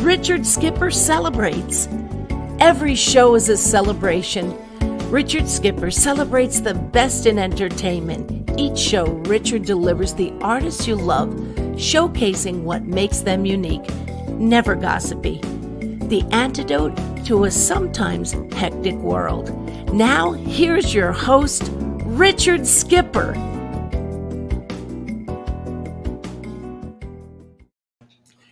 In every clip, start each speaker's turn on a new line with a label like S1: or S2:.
S1: Richard Skipper celebrates. Every show is a celebration. Richard Skipper celebrates the best in entertainment. Each show, Richard delivers the artists you love, showcasing what makes them unique. Never gossipy. The antidote to a sometimes hectic world. Now, here's your host, Richard Skipper.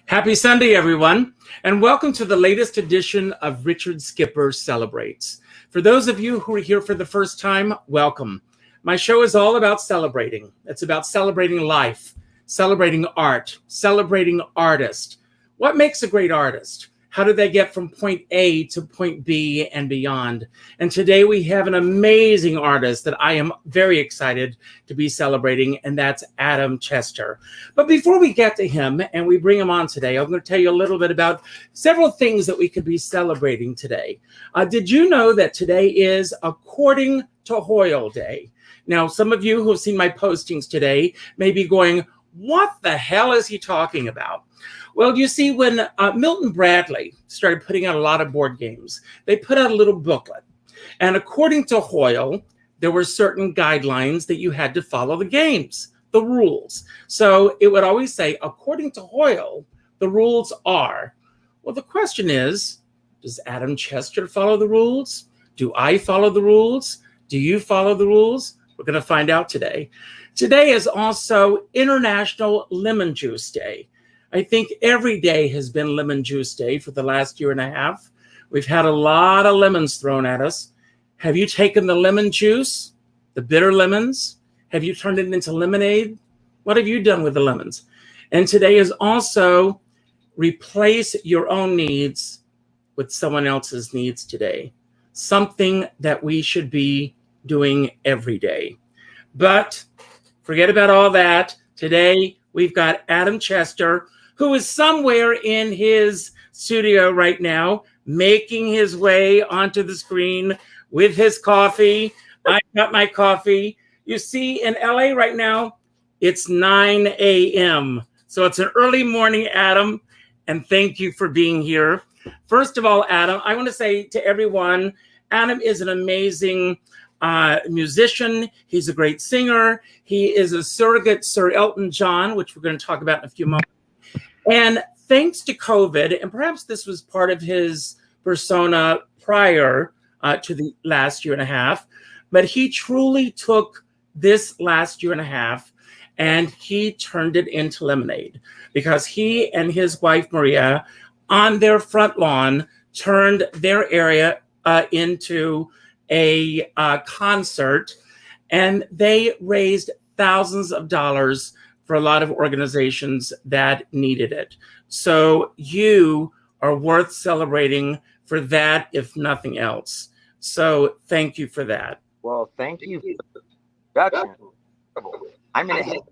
S2: Happy Sunday, everyone, and welcome to the latest edition of Richard Skipper Celebrates. For those of you who are here for the first time, welcome. My show is all about celebrating. It's about celebrating life, celebrating art, celebrating artists. What makes a great artist? How do they get from point A to point B and beyond? And today we have an amazing artist that I am very excited to be celebrating, and that's Adam Chester. But before we get to him and we bring him on today, I'm going to tell you a little bit about several things that we could be celebrating today. Did you know that today is According to Hoyle Day? Now, some of you who have seen my postings today may be going, what the hell is he talking about? Well, you see, when Milton Bradley started putting out a lot of board games, they put out a little booklet. And according to Hoyle, there were certain guidelines that you had to follow the games, the rules. So it would always say, according to Hoyle, the rules are. Well, the question is, does Adam Chester follow the rules? Do I follow the rules? Do you follow the rules? We're going to find out today. Today is also International Lemon Juice Day. I think every day has been Lemon Juice Day for the last year and a half. We've had a lot of lemons thrown at us. Have you taken the lemon juice, the bitter lemons? Have you turned it into lemonade? What have you done with the lemons? And today is also replace your own needs with someone else's needs today. Something that we should be doing every day. But forget about all that. Today, we've got Adam Chester, who is somewhere in his studio right now, making his way onto the screen with his coffee. I got my coffee. You see, in LA right now, it's 9 a.m. So it's an early morning, Adam, and thank you for being here. First of all, Adam, I want to say to everyone, Adam is an amazing musician. He's a great singer. He is a surrogate Sir Elton John, which we're going to talk about in a few moments. And thanks to COVID, and perhaps this was part of his persona prior to the last year and a half, but he truly took this last year and a half and he turned it into lemonade, because he and his wife, Maria, on their front lawn, turned their area into a concert, and they raised thousands of dollars for a lot of organizations that needed it. So you are worth celebrating for that, if nothing else. So thank you for that.
S3: Well, thank you for the introduction. I'm in a hit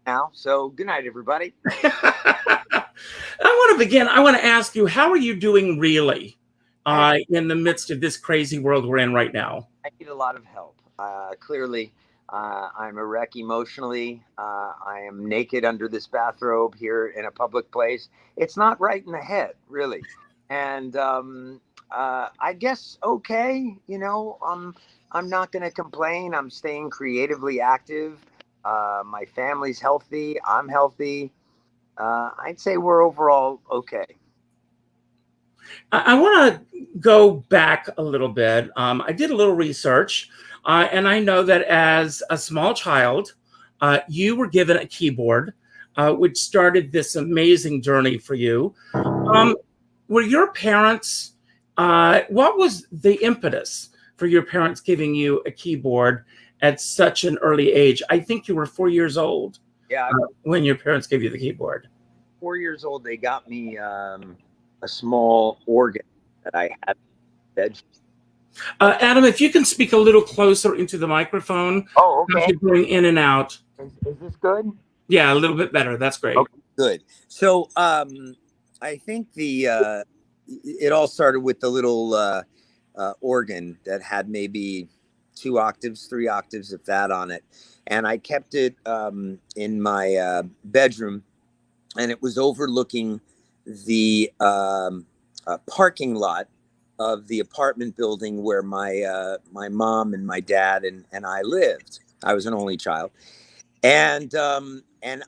S3: now, so good night, everybody.
S2: I want to begin. I want to ask you, how are you doing really in the midst of this crazy world we're in right now?
S3: I need a lot of help. Clearly, I'm a wreck emotionally. I am naked under this bathrobe here in a public place. It's not right in the head, really. And I guess, okay, you know, I'm not going to complain. I'm staying creatively active. My family's healthy. I'm healthy. I'd say we're overall okay.
S2: I want to go back a little bit. I did a little research, and I know that as a small child, you were given a keyboard, which started this amazing journey for you. Were your parents, what was the impetus for your parents giving you a keyboard at such an early age? I think you were 4 years old when your parents gave you the keyboard.
S3: 4 years old, they got me a small organ that I had in bed.
S2: Adam, if you can speak a little closer into the microphone.
S3: Oh, okay.
S2: You're going in and out.
S3: Is this good?
S2: Yeah, a little bit better. That's great.
S3: Okay, good. So I think it all started with the little organ that had maybe 2 octaves, 3 octaves, if that, on it. And I kept it in my bedroom, and it was overlooking the parking lot of the apartment building where my mom and my dad and I lived. I was an only child. And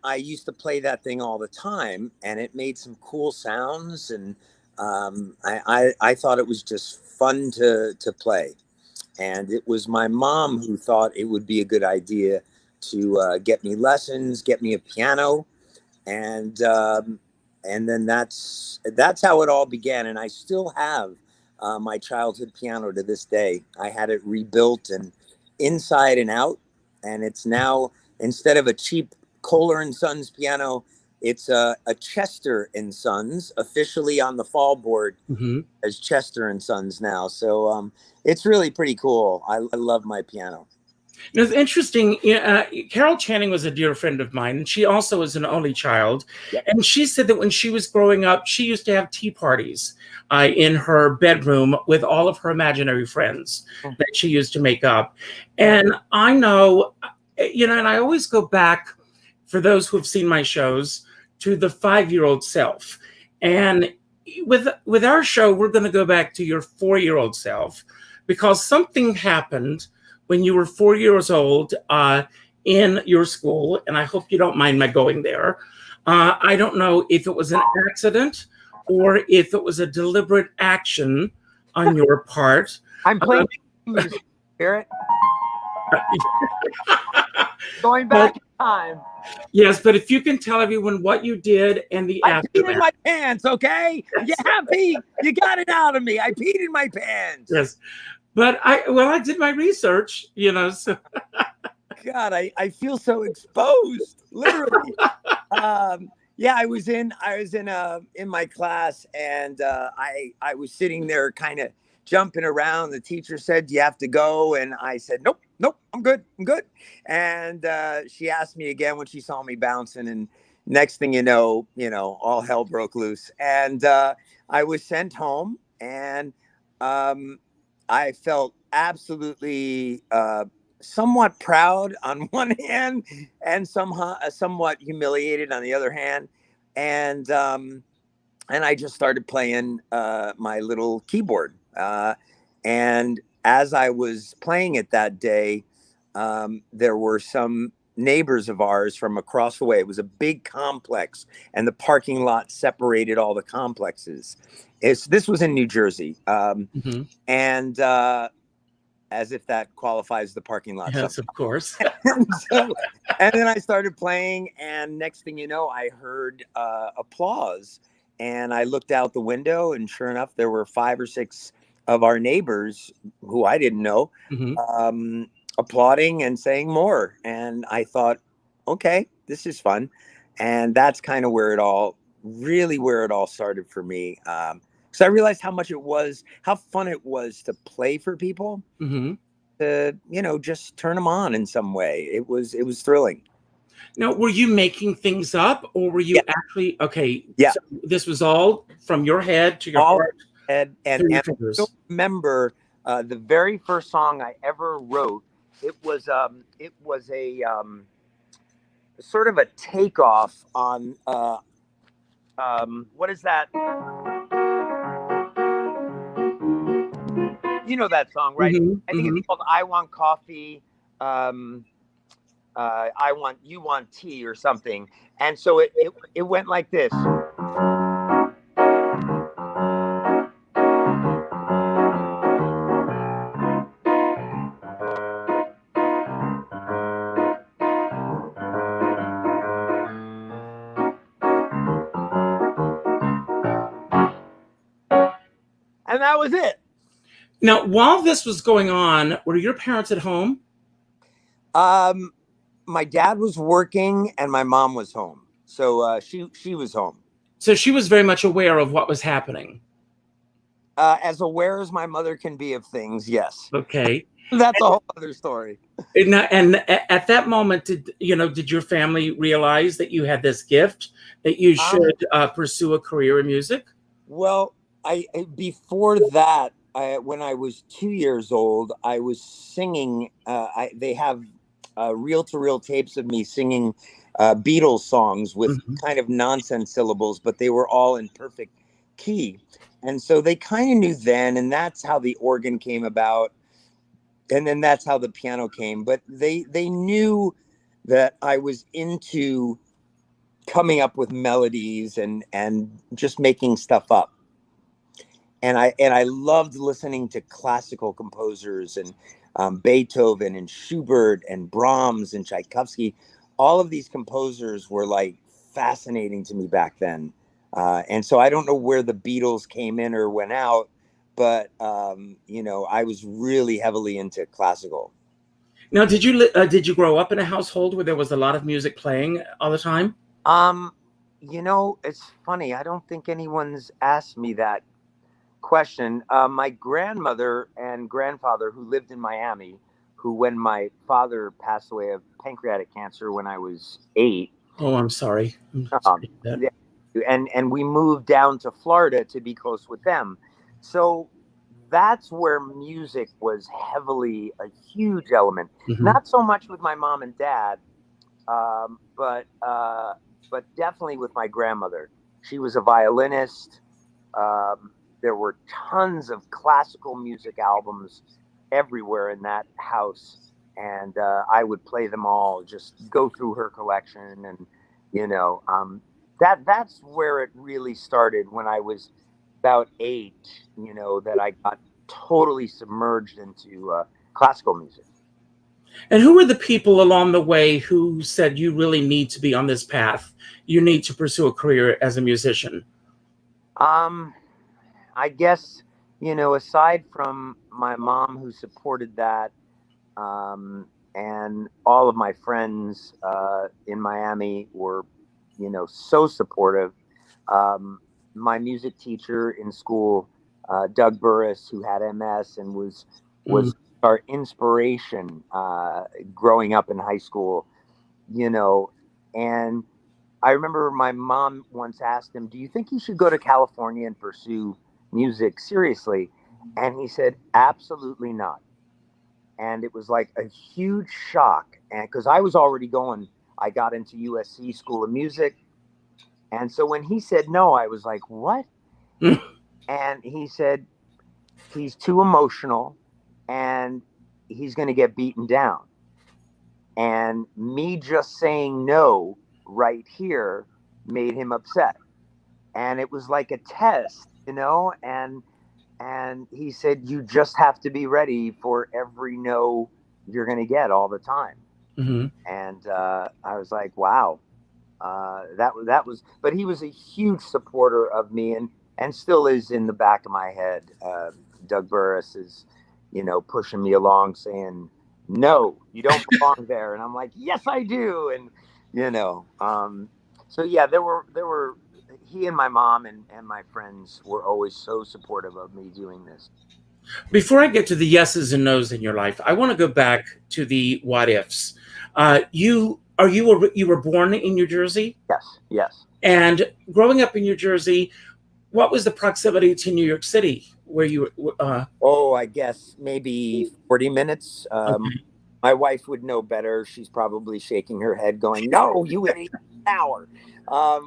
S3: I used to play that thing all the time, and it made some cool sounds, and I thought it was just fun to play. And it was my mom who thought it would be a good idea to get me lessons, get me a piano, and then that's how it all began. And I still have my childhood piano to this day. I had it rebuilt and inside and out, and it's now, instead of a cheap Kohler and Sons piano, it's a Chester and Sons, officially on the fall board as Chester and Sons now. So it's really pretty cool. I love my piano.
S2: It's interesting. Carol Channing was a dear friend of mine, and she also was an only child.
S3: Yep.
S2: And she said that when she was growing up, she used to have tea parties in her bedroom with all of her imaginary friends that she used to make up. And I know, and I always go back, for those who have seen my shows, to the 5-year-old self. And with our show, we're going to go back to your 4-year-old self, because something happened when you were 4 years old in your school, and I hope you don't mind my going there. I don't know if it was an accident or if it was a deliberate action on your part.
S3: I'm playing Spirit. Going back in time.
S2: Yes, but if you can tell everyone what you did and the
S3: I peed
S2: aftermath.
S3: in my pants, okay? You happy? You got it out of me. I peed in my pants.
S2: Yes. But I did my research, so.
S3: God, I feel so exposed, literally. Yeah, I was in my class, and I was sitting there kind of jumping around. The teacher said, "Do you have to go?" And I said, "Nope, I'm good. And she asked me again when she saw me bouncing, and next thing you know, all hell broke loose. And I was sent home, and I felt absolutely somewhat proud on one hand, and somewhat humiliated on the other hand. And I just started playing my little keyboard. And as I was playing it that day, there were some neighbors of ours from across the way. It was a big complex, and the parking lot separated all the complexes. This was in New Jersey. And as if that qualifies the parking lot.
S2: Yes, of course.
S3: and then I started playing, and next thing you know, I heard applause, and I looked out the window, and sure enough, there were 5 or 6 of our neighbors who I didn't know applauding and saying more. And I thought, okay, this is fun. And that's kind of where it all started for me. So I realized how fun it was to play for people, to, just turn them on in some way. It was thrilling.
S2: Now, were you making things up, or were you actually, okay,
S3: yeah.
S2: So this was all from your head to your heart?
S3: And I still remember the very first song I ever wrote. It was a sort of a takeoff on what is that? You know that song, right? I think it's called "I Want Coffee." You want tea or something. And so it went like this. And that was it.
S2: Now, while this was going on, were your parents at home?
S3: My dad was working and my mom was home. So she was home.
S2: So she was very much aware of what was happening.
S3: As aware as my mother can be of things, yes.
S2: Okay.
S3: That's a whole other story.
S2: And at that moment, did your family realize that you had this gift, that you should pursue a career in music?
S3: Well, before that, when I was 2 years old, I was singing. They have reel-to-reel tapes of me singing Beatles songs with kind of nonsense syllables, but they were all in perfect key. And so they kind of knew then, and that's how the organ came about. And then that's how the piano came. But they knew that I was into coming up with melodies and just making stuff up. And I loved listening to classical composers and Beethoven and Schubert and Brahms and Tchaikovsky. All of these composers were like fascinating to me back then. And so I don't know where the Beatles came in or went out, but I was really heavily into classical.
S2: Now, did you grow up in a household where there was a lot of music playing all the time?
S3: It's funny. I don't think anyone's asked me that question. My grandmother and grandfather, who lived in Miami, who, when my father passed away of pancreatic cancer when I was 8.
S2: Oh, I'm sorry.
S3: Yeah, and we moved down to Florida to be close with them. So that's where music was heavily a huge element. Not so much with my mom and dad, but definitely with my grandmother. She was a violinist. There were tons of classical music albums everywhere in that house, and I would play them all, just go through her collection. And that's where it really started, when I was about 8, that I got totally submerged into classical music.
S2: And who were the people along the way who said, you really need to be on this path? You need to pursue a career as a musician?
S3: I guess, aside from my mom, who supported that, and all of my friends in Miami were, so supportive. My music teacher in school, Doug Burris, who had MS and was our inspiration growing up in high school, and I remember my mom once asked him, "Do you think you should go to California and pursue music seriously?" And he said, "Absolutely not." And it was like a huge shock. And because I was already I got into USC School of Music. And so when he said no, I was like, what? And he said, he's too emotional and he's going to get beaten down. And me just saying no right here made him upset. And it was like a test, and he said, you just have to be ready for every no you're going to get all the time. And I was like, wow, that was, but he was a huge supporter of me, and still is in the back of my head. Doug Burris is, pushing me along, saying, no, you don't belong there. And I'm like, yes, I do. And, so yeah, there were, he and my mom and my friends were always so supportive of me doing this.
S2: Before I get to the yeses and nos in your life, I want to go back to the what ifs. You were born in New Jersey?
S3: Yes.
S2: And growing up in New Jersey, what was the proximity to New York City, where you were?
S3: I guess maybe 40 minutes. Okay. My wife would know better. She's probably shaking her head going, no, you idiot, an hour.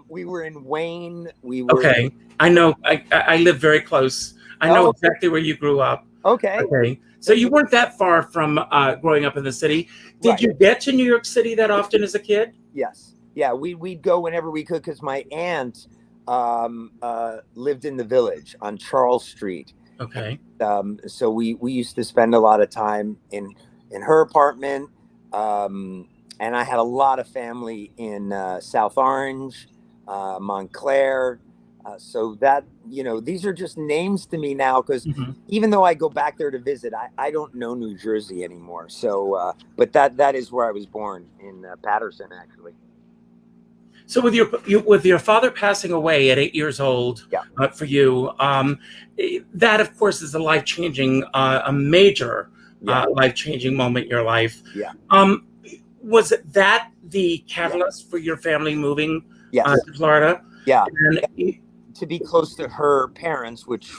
S3: We were in Wayne.
S2: Okay. I know. I live very close. I know exactly where you grew up.
S3: Okay.
S2: So you weren't that far from growing up in the city. Did you get to New York City that often as a kid?
S3: Yes. Yeah, we'd go whenever we could, because my aunt lived in the Village on Charles Street.
S2: Okay.
S3: So we used to spend a lot of time in her apartment. And I had a lot of family in South Orange, Montclair. So that, these are just names to me now, because even though I go back there to visit, I don't know New Jersey anymore. So, but that is where I was born, in Paterson, actually.
S2: So with your father passing away at 8 years old,
S3: Yeah.
S2: for you, that of course is a life-changing, a major
S3: Yeah.
S2: life-changing moment in your life.
S3: Yeah.
S2: Was it that the
S3: Yeah.
S2: catalyst for your family moving
S3: Yes.
S2: to Florida?
S3: Yeah.
S2: And,
S3: To be close to her parents, which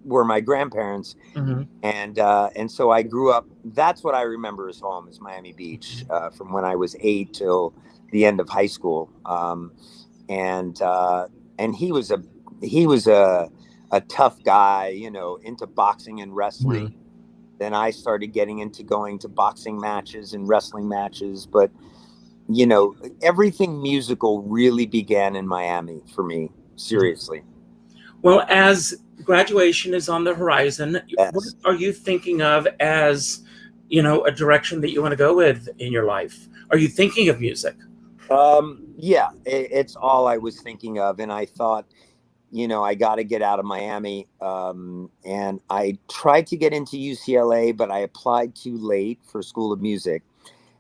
S3: were my grandparents,
S2: Mhm.
S3: and so I grew up. That's what I remember as home, is Miami Beach, from when I was 8 till the end of high school. And he was a tough guy, into boxing and wrestling.
S2: Mhm.
S3: Then I started getting into going to boxing matches and wrestling matches, but everything musical really began in Miami for me. Seriously.
S2: Well, as graduation is on the horizon, what
S3: Yes.
S2: are you thinking of as, a direction that you want to go with in your life? Are you thinking of music?
S3: Yeah, it's all I was thinking of. And I thought, I got to get out of Miami. And I tried to get into UCLA, but I applied too late for School of Music.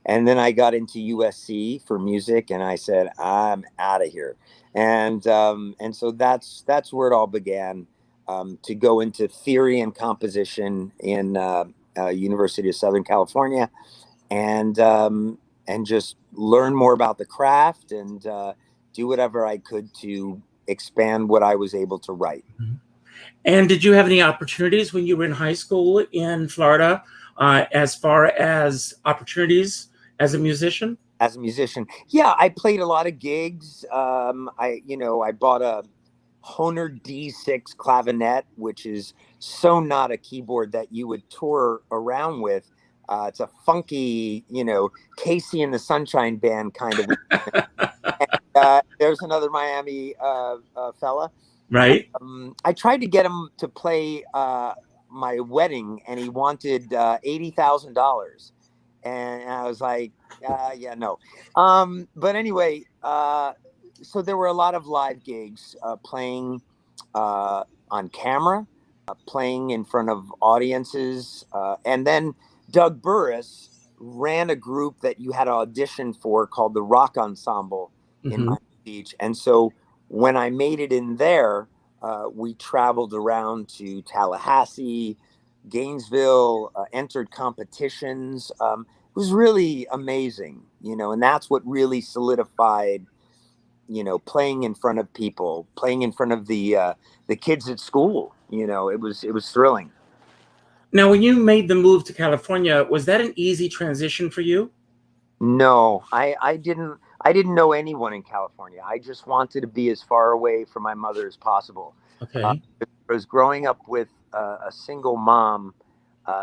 S3: And then I got into USC for music, and I said, I'm out of here. And so that's where it all began, to go into theory and composition in University of Southern California, and just learn more about the craft, and do whatever I could to expand what I was able to write.
S2: And did you have any opportunities when you were in high school in Florida, as far as opportunities as a musician?
S3: As a musician, yeah, I played a lot of gigs. I bought a Honer D6 clavinet, which is so not a keyboard that you would tour around with. It's a funky, Casey and the Sunshine Band kind of. There's another Miami fella.
S2: Right.
S3: I tried to get him to play my wedding, and he wanted $80,000, and I was like, yeah, no. But anyway, so there were a lot of live gigs, playing on camera, playing in front of audiences, and then Doug Burris ran a group that you had to audition for called the Rock Ensemble in Miami Beach. And so when I made it in there, we traveled around to Tallahassee, Gainesville, entered competitions. It was really amazing, and that's what really solidified, playing in front of people, playing in front of the kids at school. It was thrilling.
S2: Now, when you made the move to California, was that an easy transition for you?
S3: No, I didn't know anyone in California. I just wanted to be as far away from my mother as possible.
S2: Okay.
S3: I was growing up with a single mom,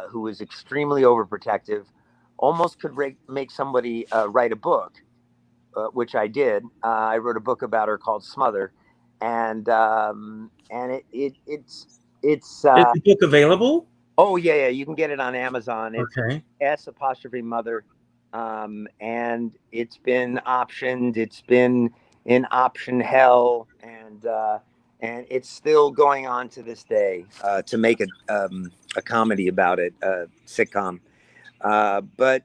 S3: who was extremely overprotective, almost could make somebody write a book, which I did. I wrote a book about her called Smother, and it's
S2: Is the book available?
S3: oh yeah, you can get it on Amazon. It's
S2: Okay.
S3: S apostrophe Mother, and it's been optioned. It's been in option hell, and it's still going on to this day, to make a comedy about it, a sitcom. But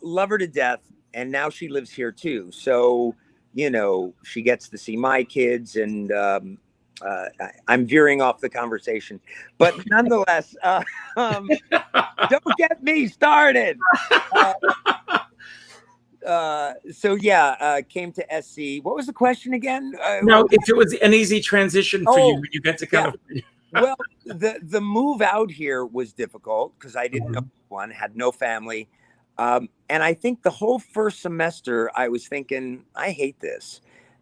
S3: love her to death, and now she lives here too. So she gets to see my kids, and I'm veering off the conversation, but nonetheless, don't get me started. So yeah, came to SC. What was the question again?
S2: Now, if it was an easy transition for you
S3: Oh,
S2: when you got to
S3: yeah.
S2: California.
S3: Well, the move out here was difficult because I didn't know anyone, had no family. And I think the whole first semester I was thinking, I hate this.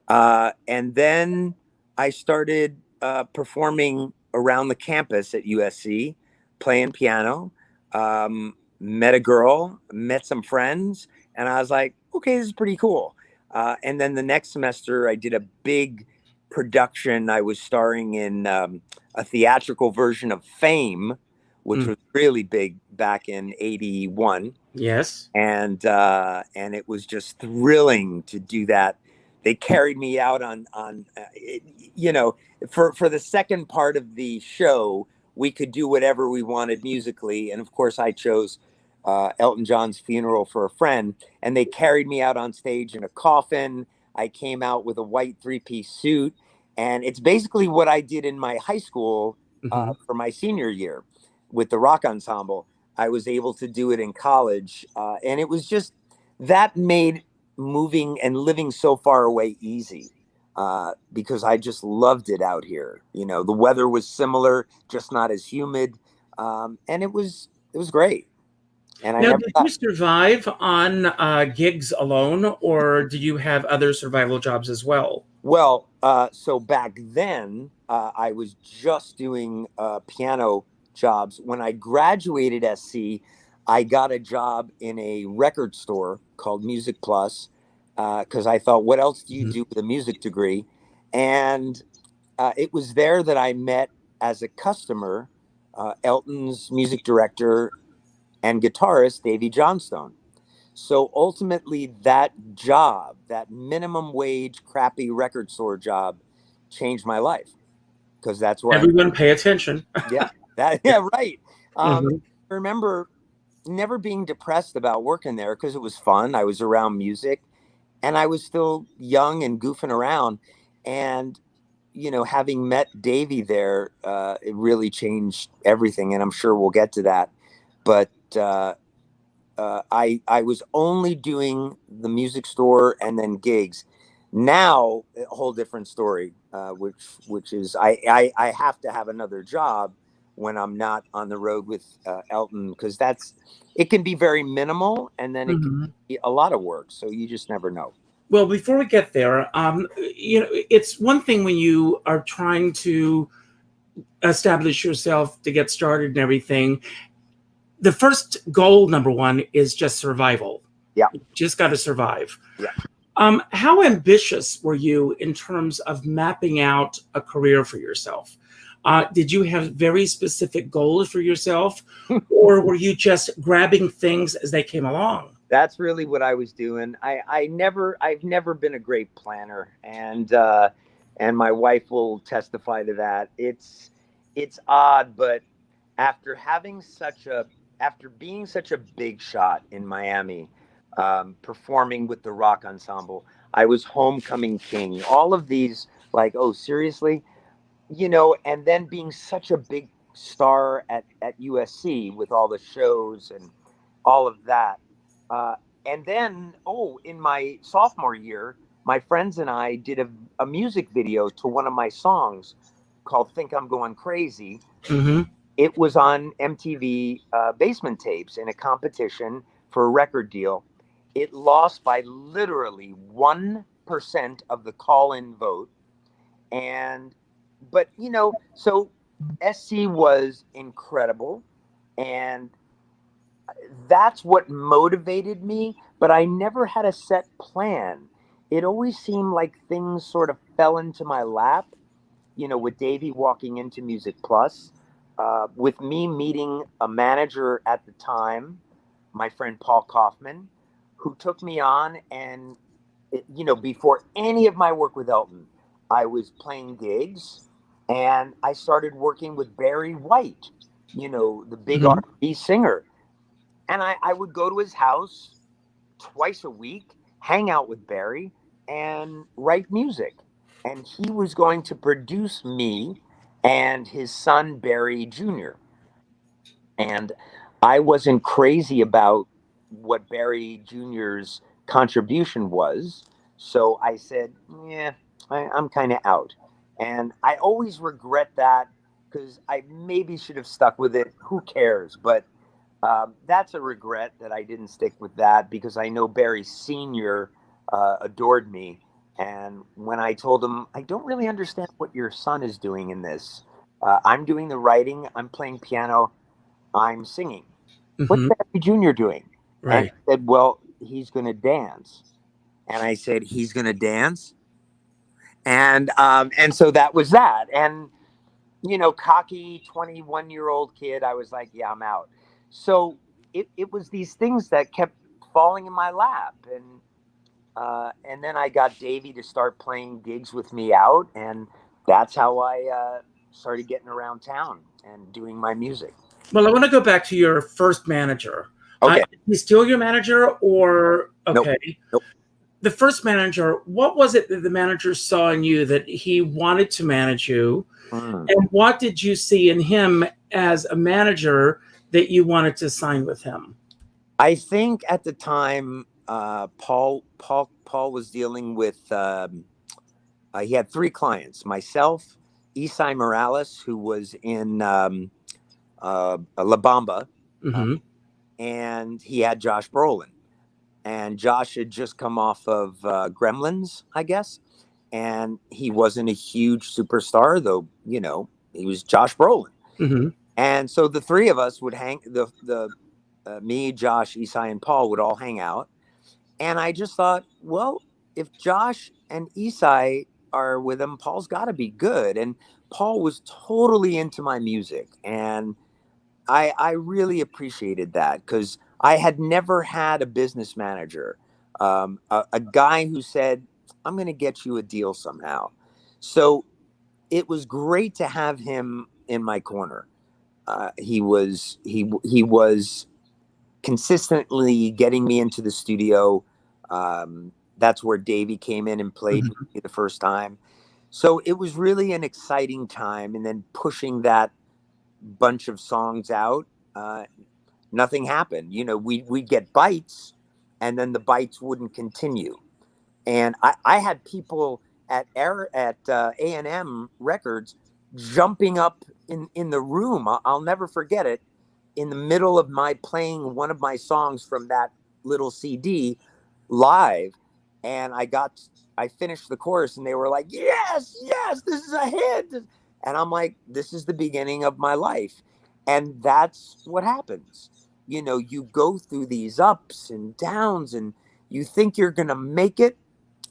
S3: And then I started performing around the campus at USC, playing piano, met a girl, met some friends, and I was like, okay, this is pretty cool. And then the next semester I did a big production. I was starring in a theatrical version of Fame, which was really big back in '81.
S2: Yes.
S3: And it was just thrilling to do that. They carried me out on for the second part of the show, we could do whatever we wanted musically, and of course I chose Elton John's Funeral for a Friend, and they carried me out on stage in a coffin. I came out with a white 3-piece suit, and it's basically what I did in my high school for my senior year with the rock ensemble. I was able to do it in college, and it was just that made moving and living so far away easy, because I just loved it out here. You know, the weather was similar, just not as humid, and it was great. And I
S2: Now,
S3: never
S2: did you
S3: left.
S2: survive on gigs alone, or do you have other survival jobs as well?
S3: Well, so back then, I was just doing piano jobs. When I graduated SC, I got a job in a record store called Music Plus, because I thought, what else do you do with a music degree? And it was there that I met, as a customer, Elton's music director and guitarist, Davy Johnstone. So ultimately, that job, that minimum wage, crappy record store job, changed my life, because that's where I,
S2: Everyone pay attention.
S3: yeah, yeah, right.
S2: Mhm.
S3: I remember never being depressed about working there because it was fun. I was around music, and I was still young and goofing around. And, having met Davey there, it really changed everything. And I'm sure we'll get to that. But I was only doing the music store and then gigs. Now a whole different story, which is I have to have another job when I'm not on the road with Elton, because it can be very minimal, and then it can
S2: Mhm.
S3: be a lot of work. So you just never know.
S2: Well, before we get there, it's one thing when you are trying to establish yourself to get started and everything. The first goal, number one, is just survival.
S3: Yeah,
S2: You just got to survive.
S3: yeah.
S2: How ambitious were you in terms of mapping out a career for yourself? Did you have very specific goals for yourself, or were you just grabbing things as they came along?
S3: That's really what I was doing. I've never been a great planner, and my wife will testify to that. It's odd, but after having after being such a big shot in Miami, performing with the rock ensemble, I was homecoming king. All of these, like, oh, seriously, and then being such a big star at USC with all the shows and all of that. And then, oh, in my sophomore year, my friends and I did a music video to one of my songs called Think I'm Going Crazy.
S2: Mm-hmm.
S3: It was on MTV Basement Tapes in a competition for a record deal. It lost by literally 1% of the call in vote. And, but, so SC was incredible. And that's what motivated me, but I never had a set plan. It always seemed like things sort of fell into my lap, with Davey walking into Music Plus, with me meeting a manager at the time, my friend Paul Kaufman, who took me on. And, before any of my work with Elton, I was playing gigs, and I started working with Barry White, the big
S2: Mm-hmm.
S3: R&B singer. And I would go to his house twice a week, hang out with Barry, and write music. And he was going to produce me and his son, Barry Jr. And I wasn't crazy about what Barry Jr.'s contribution was. So I said, yeah, I'm kind of out. And I always regret that, because I maybe should have stuck with it. Who cares? But that's a regret that I didn't stick with that, because I know Barry Sr. Adored me. And when I told him, I don't really understand what your son is doing in this, I'm doing the writing, I'm playing piano, I'm singing. What's
S2: Mm-hmm.
S3: Barry Jr. doing? And
S2: Right.
S3: he said, well, he's going to dance. And I said, he's going to dance. And so that was that. And, cocky 21-year-old kid, I was like, yeah, I'm out. So it was these things that kept falling in my lap. And then I got Davey to start playing gigs with me out. And that's how I started getting around town and doing my music.
S2: Well, I want to go back to your first manager.
S3: Okay.
S2: He's still your manager, or
S3: Nope.
S2: okay?
S3: Nope.
S2: the first manager, what was it that the manager saw in you that he wanted to manage you? And what did you see in him as a manager that you wanted to sign with him?
S3: I think at the time, Paul was dealing with, he had 3 clients, myself, Isai Morales, who was in La Bamba, and he had Josh Brolin. And Josh had just come off of Gremlins, I guess. And he wasn't a huge superstar, though, you know, he was Josh Brolin. And so the 3 of us would hang, me, Josh, Isai, and Paul would all hang out. And I just thought, well, if Josh and Isai are with him, Paul's got to be good. And Paul was totally into my music. And I really appreciated that, because I had never had a business manager, a guy who said, I'm going to get you a deal somehow. So it was great to have him in my corner. He was consistently getting me into the studio. That's where Davey came in and played with me the first time. So it was really an exciting time. And then pushing that bunch of songs out, nothing happened. You know, we'd get bites, and then the bites wouldn't continue. And I had people at A&M Records jumping up in the room. I'll never forget it. In the middle of my playing one of my songs from that little CD live, and I finished the chorus, and they were like, yes, this is a hit. And I'm like, this is the beginning of my life. And that's what happens. You know, you go through these ups and downs, and you think you're going to make it,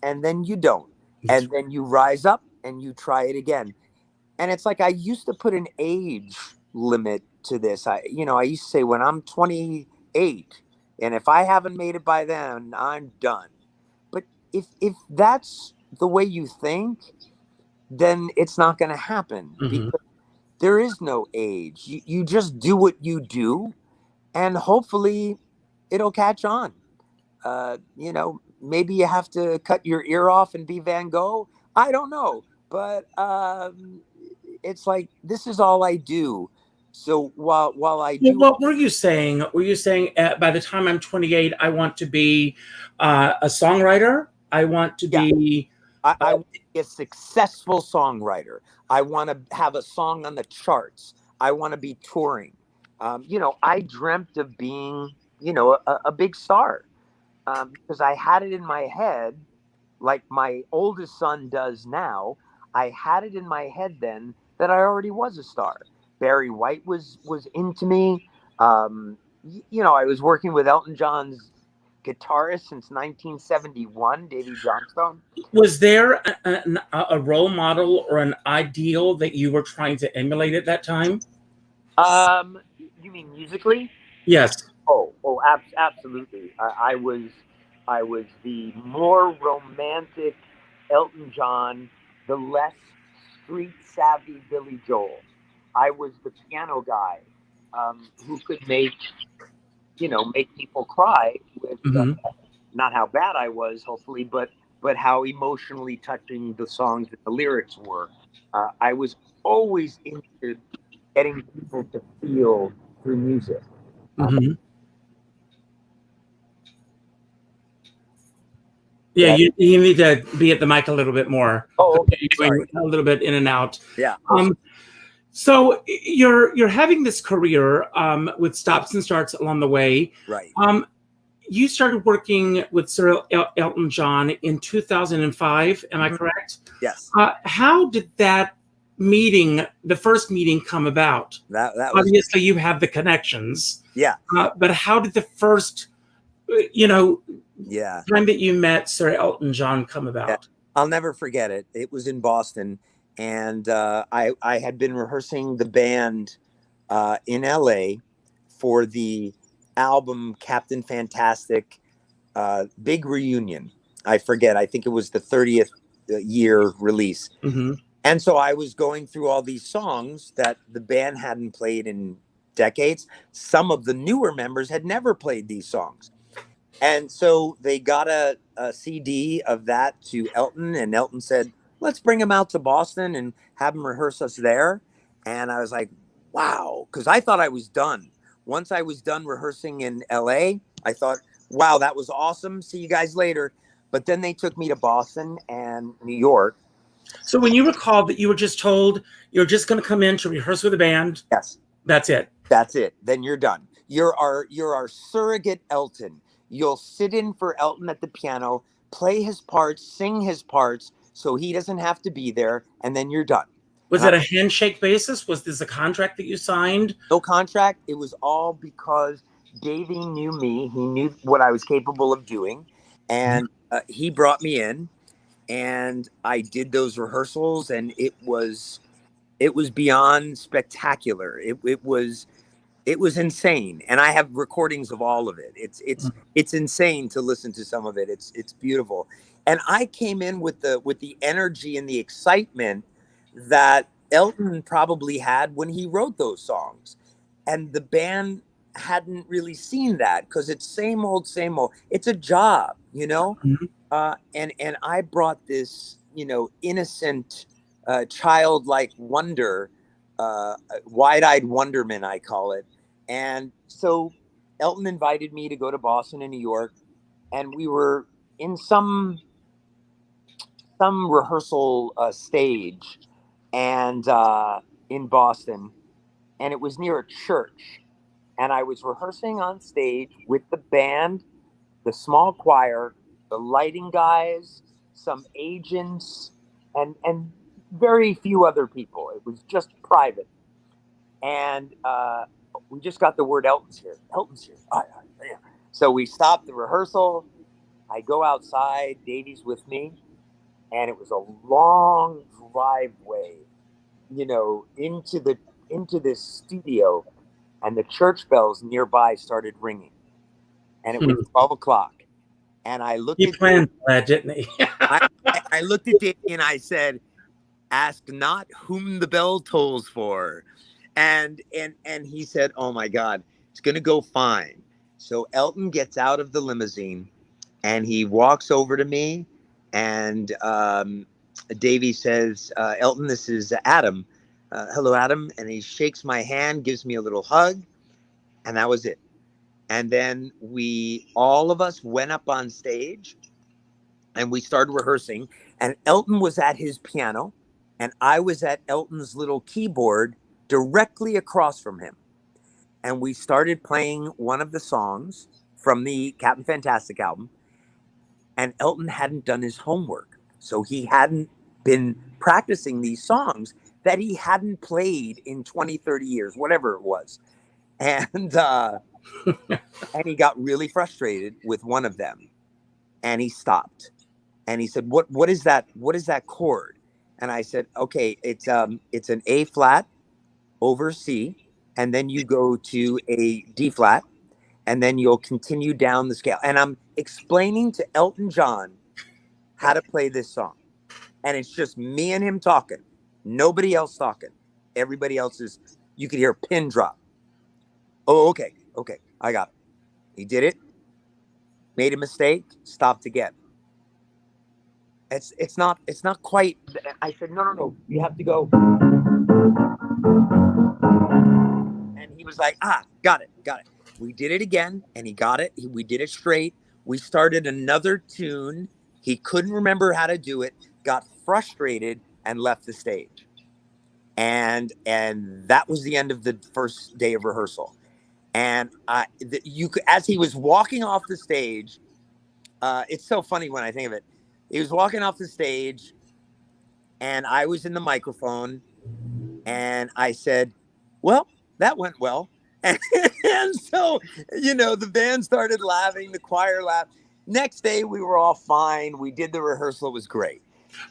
S3: and then you don't. And then you rise up and you try it again. And it's like, I used to put an age limit to this. I used to say, when I'm 28, and if I haven't made it by then, I'm done. But if that's the way you think, then it's not going to happen, because there is no age. You just do what you do, and hopefully it'll catch on. You know, maybe you have to cut your ear off and be Van Gogh. I don't know. But it's like, this is all I do. So while I do...
S2: What were you saying? Were you saying by the time I'm 28, I want to be a songwriter? I want to be...
S3: I want to be a successful songwriter. I want to have a song on the charts. I want to be touring. You know, I dreamt of being, you know, a big star, because I had it in my head, like my oldest son does now. I had it in my head then that I already was a star. Barry White was into me. You know, I was working with Elton John's guitarist since 1971, Davy Johnstone.
S2: Was there a role model or an ideal that you were trying to emulate at that time?
S3: You mean musically?
S2: Yes.
S3: Absolutely. I was the more romantic Elton John, the less street savvy Billy Joel. I was the piano guy, who could make people cry with not how bad I was, hopefully, but how emotionally touching the songs and the lyrics were. I was always into getting people to feel through music.
S2: Yeah, you need to be at the mic a little bit more.
S3: Oh, okay.
S2: You're going a little bit in and out.
S3: Yeah.
S2: So you're having this career with stops and starts along the way.
S3: Right.
S2: You started working with Sir Elton John in 2005. Am I correct?
S3: Yes.
S2: How did that meeting, the first meeting, come about?
S3: That was,
S2: obviously you have the connections.
S3: Yeah.
S2: But how did the first, time that you met Sir Elton John come about?
S3: Yeah. I'll never forget it. It was in Boston, and I had been rehearsing the band in LA for the album Captain Fantastic big reunion. I forget. I think it was the 30th year release. And so I was going through all these songs that the band hadn't played in decades. Some of the newer members had never played these songs. And so they got a CD of that to Elton, and Elton said, let's bring him out to Boston and have him rehearse us there. And I was like, wow, because I thought I was done. Once I was done rehearsing in LA, I thought, wow, that was awesome. See you guys later. But then they took me to Boston and New York.
S2: So when you recalled that you were just told you're just going to come in to rehearse with a band,
S3: Yes,
S2: that's it.
S3: that's it. Then you're done. You're our surrogate Elton. You'll sit in for Elton at the piano, play his parts, sing his parts, so he doesn't have to be there, and then you're done.
S2: Was
S3: And
S2: it a handshake basis? Was this a contract that you signed?
S3: no contract. It was all because Davey knew me. He knew what I was capable of doing, and he brought me in, and I did those rehearsals, and it was beyond spectacular. It was insane, and I have recordings of all of it. It's insane to listen to some of it. It's beautiful, and I came in with the energy and the excitement that Elton probably had when he wrote those songs, and the band hadn't really seen that because it's same old, same old. It's a job, you know.
S2: Mhm.
S3: And I brought this, innocent, childlike wonder, wide-eyed wonderment, I call it. And so Elton invited me to go to Boston and New York, and we were in some rehearsal stage, and in Boston, and it was near a church, and I was rehearsing on stage with the band, the small choir, the lighting guys, some agents, and very few other people. It was just private, and we just got the word Elton's here. Elton's here. Yeah. So we stopped the rehearsal. I go outside. Davey's with me, and it was a long driveway, into this studio, and the church bells nearby started ringing, and it was 12 o'clock. And I looked
S2: He
S3: at
S2: planned that, didn't he?
S3: I looked at Davey and I said, "Ask not whom the bell tolls for." And he said, "Oh my God, it's gonna go fine." So Elton gets out of the limousine and he walks over to me, and Davey says, "Elton, this is Adam. Hello, Adam." And he shakes my hand, gives me a little hug, and that was it. And then all of us went up on stage and we started rehearsing. And Elton was at his piano, and I was at Elton's little keyboard directly across from him. And we started playing one of the songs from the Captain Fantastic album. And Elton hadn't done his homework. So he hadn't been practicing these songs that he hadn't played in 20, 30 years, whatever it was. And and he got really frustrated with one of them, and he stopped. And he said, "What is that? What is that chord?" And I said, "Okay, it's an A flat over C, and then you go to a D flat, and then you'll continue down the scale." And I'm explaining to Elton John how to play this song, and it's just me and him talking, nobody else talking. Everybody else is. You could hear a pin drop. Oh, okay, I got it. He did it. Made a mistake. Stopped again. It's not quite. I said, no, you have to go. And he was like, got it. We did it again, and he got it. We did it straight. We started another tune. He couldn't remember how to do it, got frustrated, and left the stage. And that was the end of the first day of rehearsal. And as he was walking off the stage, it's so funny when I think of it. He was walking off the stage, and I was in the microphone, and I said, "Well, that went well." And so, the band started laughing, the choir laughed. Next day, we were all fine. We did the rehearsal. It was great.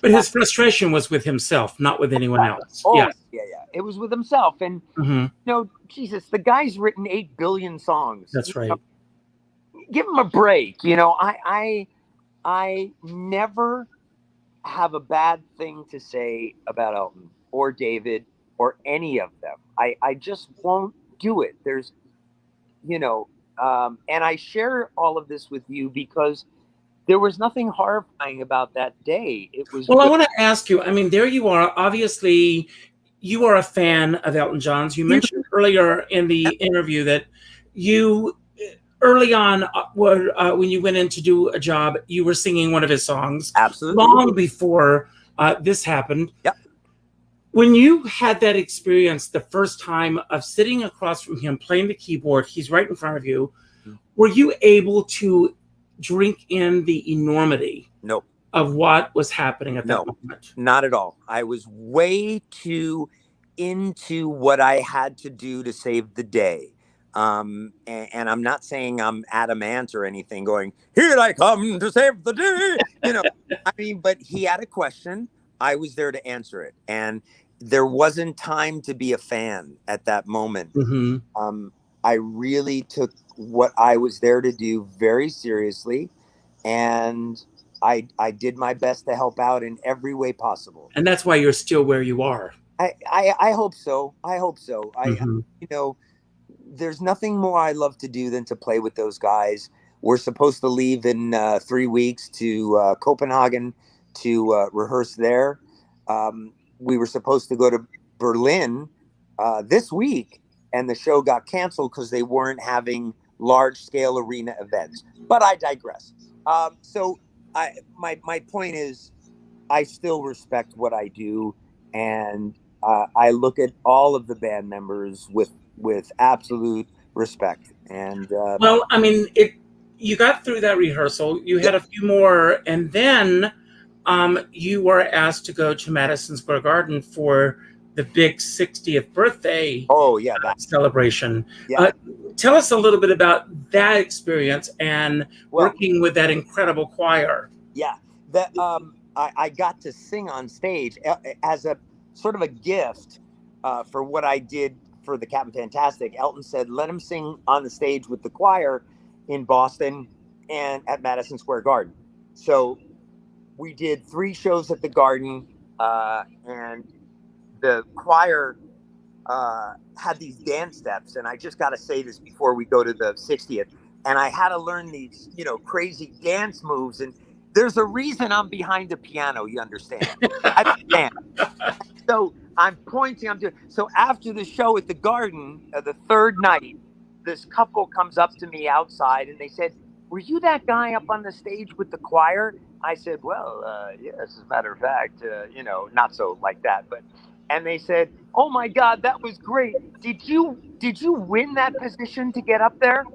S2: But his frustration was with himself, not with anyone else.
S3: Oh,
S2: Yes.
S3: yeah. It was with himself. And, Jesus, the guy's written 8 billion songs.
S2: That's right.
S3: Give him a break. I never have a bad thing to say about Elton or David or any of them. I just won't do it. There's, And I share all of this with you because there was nothing horrifying about that day. It was
S2: Well, I want to ask you, I mean, there you are. Obviously, you are a fan of Elton John's. You mentioned earlier in the interview that you, early on, when you went in to do a job, you were singing one of his songs.
S3: Absolutely.
S2: Long before this happened.
S3: Yep.
S2: When you had that experience the first time of sitting across from him, playing the keyboard, he's right in front of you, were you able to drink in the enormity
S3: No.
S2: of what was happening at that moment?
S3: Not at all. I was way too into what I had to do to save the day. And I'm not saying I'm adamant or anything going, here I come to save the day. I mean, but he had a question. I was there to answer it. And there wasn't time to be a fan at that moment.
S2: Mm-hmm.
S3: I really took what I was there to do very seriously. And I did my best to help out in every way possible.
S2: And that's why you're still where you are.
S3: I hope so. I hope so.
S2: Mm-hmm.
S3: There's nothing more I love to do than to play with those guys. We're supposed to leave in 3 weeks to Copenhagen to rehearse there. We were supposed to go to Berlin this week, and the show got canceled because they weren't having large-scale arena events. But I digress. So my point is, I still respect what I do, and I look at all of the band members with absolute respect. And
S2: well, I mean, you got through that rehearsal. You had a few more, and then you were asked to go to Madison Square Garden for the big 60th birthday celebration.
S3: Yeah.
S2: Tell us a little bit about that experience and working with that incredible choir.
S3: Yeah, I got to sing on stage as a sort of a gift for what I did for the Captain Fantastic. Elton said, let him sing on the stage with the choir in Boston and at Madison Square Garden. So we did 3 shows at the Garden, and the choir had these dance steps. And I just got to say this before we go to the 60th. And I had to learn these, crazy dance moves. And there's a reason I'm behind the piano, you understand? I understand. So I'm pointing, so after the show at the Garden, the 3rd night, this couple comes up to me outside and they said, were you that guy up on the stage with the choir? I said, well, yes, as a matter of fact, not so like that, but, and they said, oh my God, that was great. Did you win that position to get up there?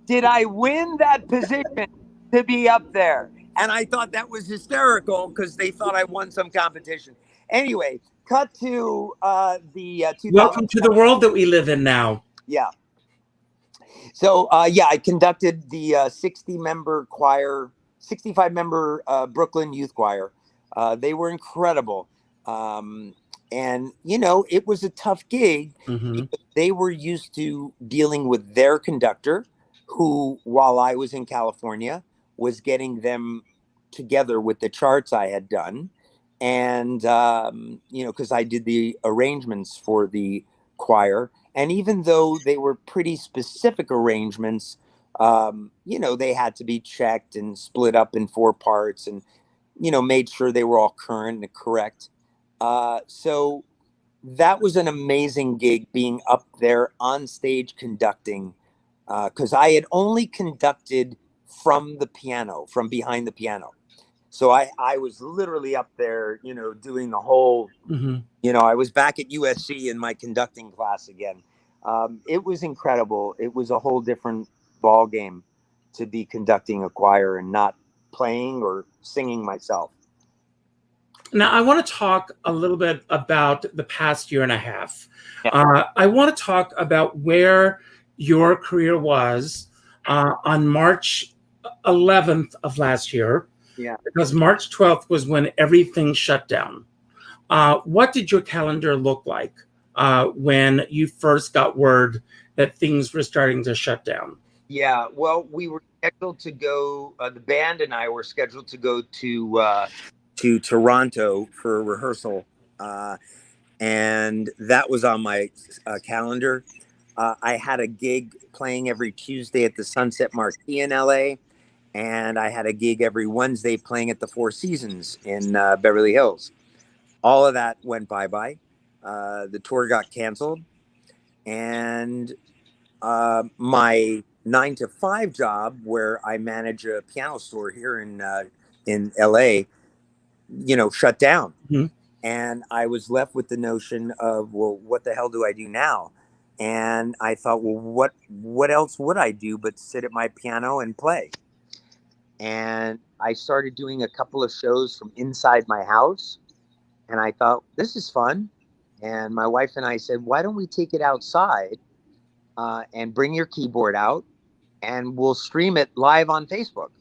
S3: Did I win that position to be up there? And I thought that was hysterical because they thought I won some competition. Anyway, cut to the 2000.
S2: Welcome to the world that we live in now.
S3: Yeah. So, I conducted the 60-member choir, 65-member Brooklyn Youth Choir. They were incredible. And, it was a tough gig.
S2: Mm-hmm.
S3: They were used to dealing with their conductor, who, while I was in California, was getting them together with the charts I had done. And, because I did the arrangements for the choir. And even though they were pretty specific arrangements, they had to be checked and split up in 4 parts and, made sure they were all current and correct. So that was an amazing gig, being up there on stage conducting, because I had only conducted from the piano, from behind the piano. So I was literally up there, doing the whole, I was back at USC in my conducting class again. It was incredible. It was a whole different ball game to be conducting a choir and not playing or singing myself.
S2: Now, I want to talk a little bit about the past year and a half.
S3: Yeah.
S2: I want to talk about where your career was on March 11th of last year.
S3: Yeah.
S2: Because March 12th was when everything shut down. What did your calendar look like when you first got word that things were starting to shut down?
S3: Yeah, well, we were scheduled to go, the band and I were scheduled to go to Toronto for a rehearsal. and that was on my calendar. I had a gig playing every Tuesday at the Sunset Marquee in LA, and I had a gig every Wednesday playing at the Four Seasons in Beverly Hills. All of that went bye-bye. The tour got canceled, and my 9 to 5 job, where I manage a piano store here in LA, shut down.
S2: Mhm.
S3: And I was left with the notion of, well, what the hell do I do now? And I thought, well, what else would I do but sit at my piano and play? And I started doing a couple of shows from inside my house. And I thought, this is fun. And my wife and I said, why don't we take it outside and bring your keyboard out, and we'll stream it live on Facebook,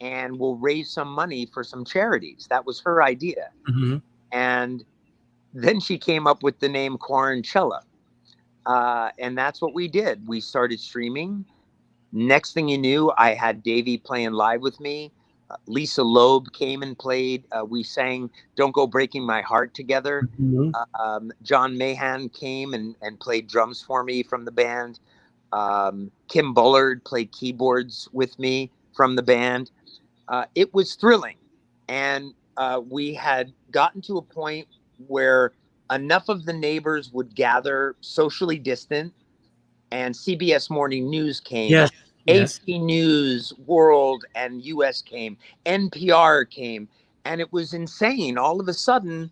S3: and we'll raise some money for some charities. That was her idea.
S2: Mhm.
S3: And then she came up with the name Quarancella. And that's what we did. We started streaming. Next thing you knew, I had Davey playing live with me. Lisa Loeb came and played. We sang Don't Go Breaking My Heart together.
S2: Mhm.
S3: John Mahan came and played drums for me from the band. Kim Bullard played keyboards with me from the band. It was thrilling. And we had gotten to a point where enough of the neighbors would gather socially distant, and CBS Morning News came,
S2: Yes. Yes.
S3: AP News World and US came, NPR came, and it was insane. All of a sudden,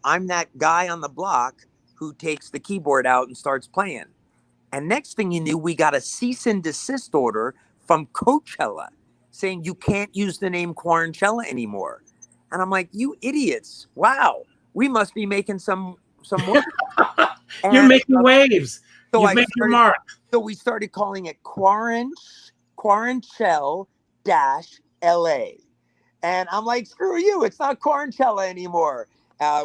S3: I'm that guy on the block who takes the keyboard out and starts playing. And next thing you knew, we got a cease and desist order from Coachella saying you can't use the name Quarancella anymore. And I'm like, you idiots! Wow, we must be making some money.
S2: You're
S3: And
S2: making waves.
S3: so
S2: You've
S3: I
S2: made your
S3: started.
S2: mark.
S3: So we started calling it Quarancell LA. And I'm like, screw you, it's not Quarancella anymore.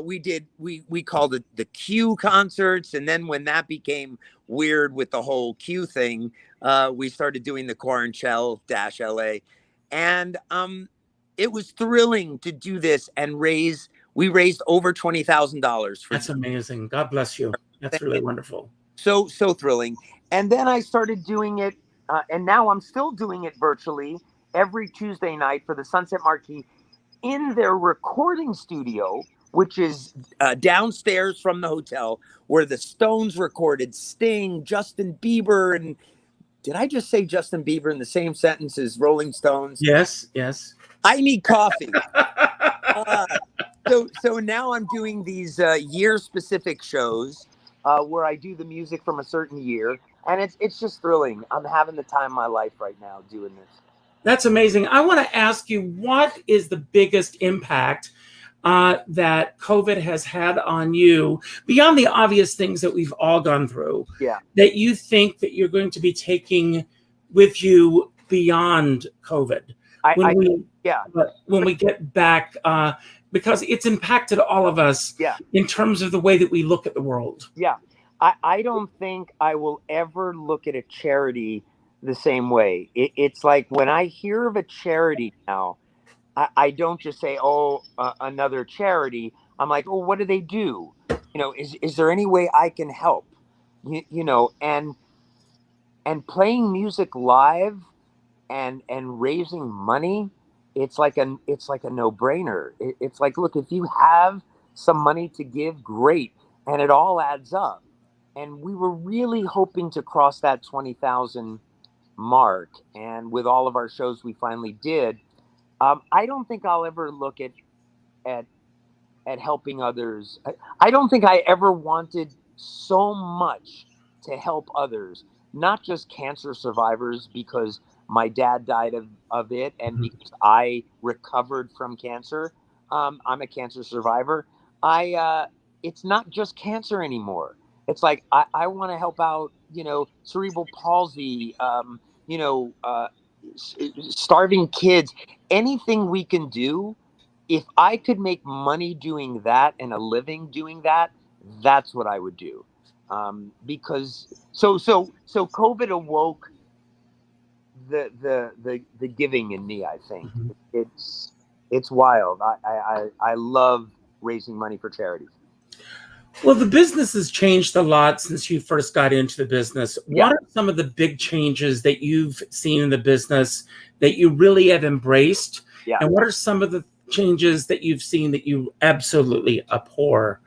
S3: We called it the Q concerts, and then when that became weird with the whole Q thing, we started doing the Quarancell LA, and it was thrilling to do this and raise. We raised over $20,000 for.
S2: That's amazing. God bless you. That's really wonderful.
S3: So thrilling. And then I started doing it, and now I'm still doing it virtually every Tuesday night for the Sunset Marquee in their recording studio, which is downstairs from the hotel, where the Stones recorded Sting, Justin Bieber, and did I just say Justin Bieber in the same sentence as Rolling Stones?
S2: Yes. Yes.
S3: I need coffee. So now I'm doing these year-specific shows where I do the music from a certain year, and it's just thrilling. I'm having the time of my life right now doing this.
S2: That's amazing. I want to ask you, what is the biggest impact that COVID has had on you, beyond the obvious things that we've all gone through,
S3: Yeah.
S2: that you think that you're going to be taking with you beyond COVID? When we get back, because it's impacted all of us in terms of the way that we look at the world.
S3: Yeah. I don't think I will ever look at a charity the same way. It's like when I hear of a charity now, I don't just say, oh, another charity. I'm like, oh, what do they do? Is there any way I can help? And playing music live and raising money, it's like a no-brainer. It's like, look, if you have some money to give, great, and it all adds up. And we were really hoping to cross that 20,000 mark, and with all of our shows we finally did. I don't think I'll ever look at helping others. I don't think I ever wanted so much to help others, not just cancer survivors, because my dad died of it, and because I recovered from cancer. I'm a cancer survivor. It's not just cancer anymore. It's like I want to help out, cerebral palsy, starving kids, anything we can do. If I could make money doing that and a living doing that, that's what I would do. Because so COVID awoke the giving in me. I think it's wild. I love raising money for charities.
S2: Well, the business has changed a lot since you first got into the business.
S3: Yeah.
S2: What are some of the big changes that you've seen in the business that you really have embraced?
S3: Yeah.
S2: And what are some of the changes that you've seen that you absolutely abhor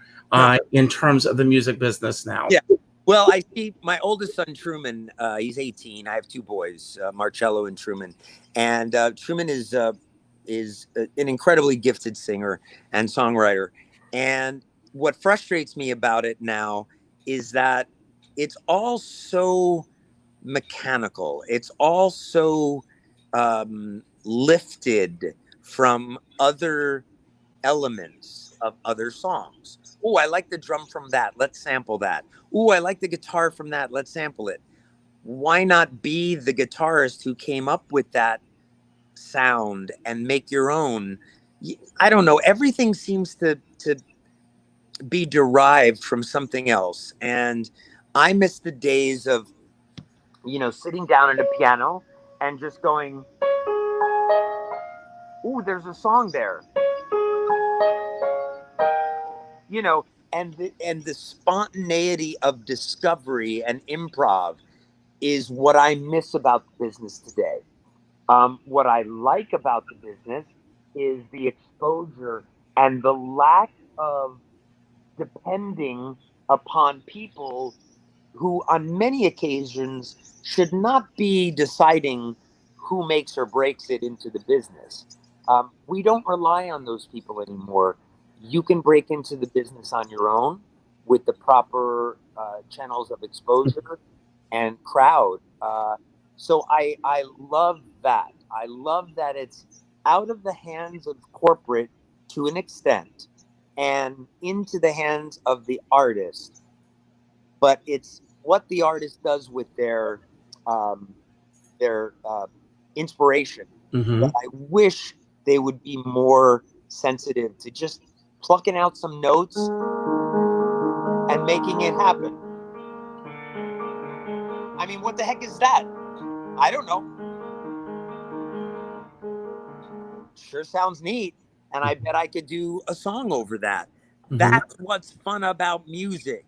S2: in terms of the music business now?
S3: Yeah. Well, I see my oldest son, Truman, he's 18. I have two boys, Marcello and Truman. And Truman is an incredibly gifted singer and songwriter. And what frustrates me about it now is that it's all so mechanical. It's all so lifted from other elements of other songs. Oh, I like the drum from that. Let's sample that. Oh, I like the guitar from that. Let's sample it. Why not be the guitarist who came up with that sound and make your own? I don't know. Everything seems to be derived from something else. And I miss the days of, sitting down at a piano and just going, ooh, there's a song there. And the spontaneity of discovery and improv is what I miss about the business today. What I like about the business is the exposure and the lack of depending upon people who, on many occasions, should not be deciding who makes or breaks it into the business. We don't rely on those people anymore. You can break into the business on your own with the proper channels of exposure and crowd. So I love that. I love that it's out of the hands of corporate to an extent and into the hands of the artist. But it's what the artist does with their inspiration.
S2: Mm-hmm.
S3: That I wish they would be more sensitive to just plucking out some notes and making it happen. I mean, what the heck is that? I don't know. Sure sounds neat. And I bet I could do a song over that. Mm-hmm. That's what's fun about music.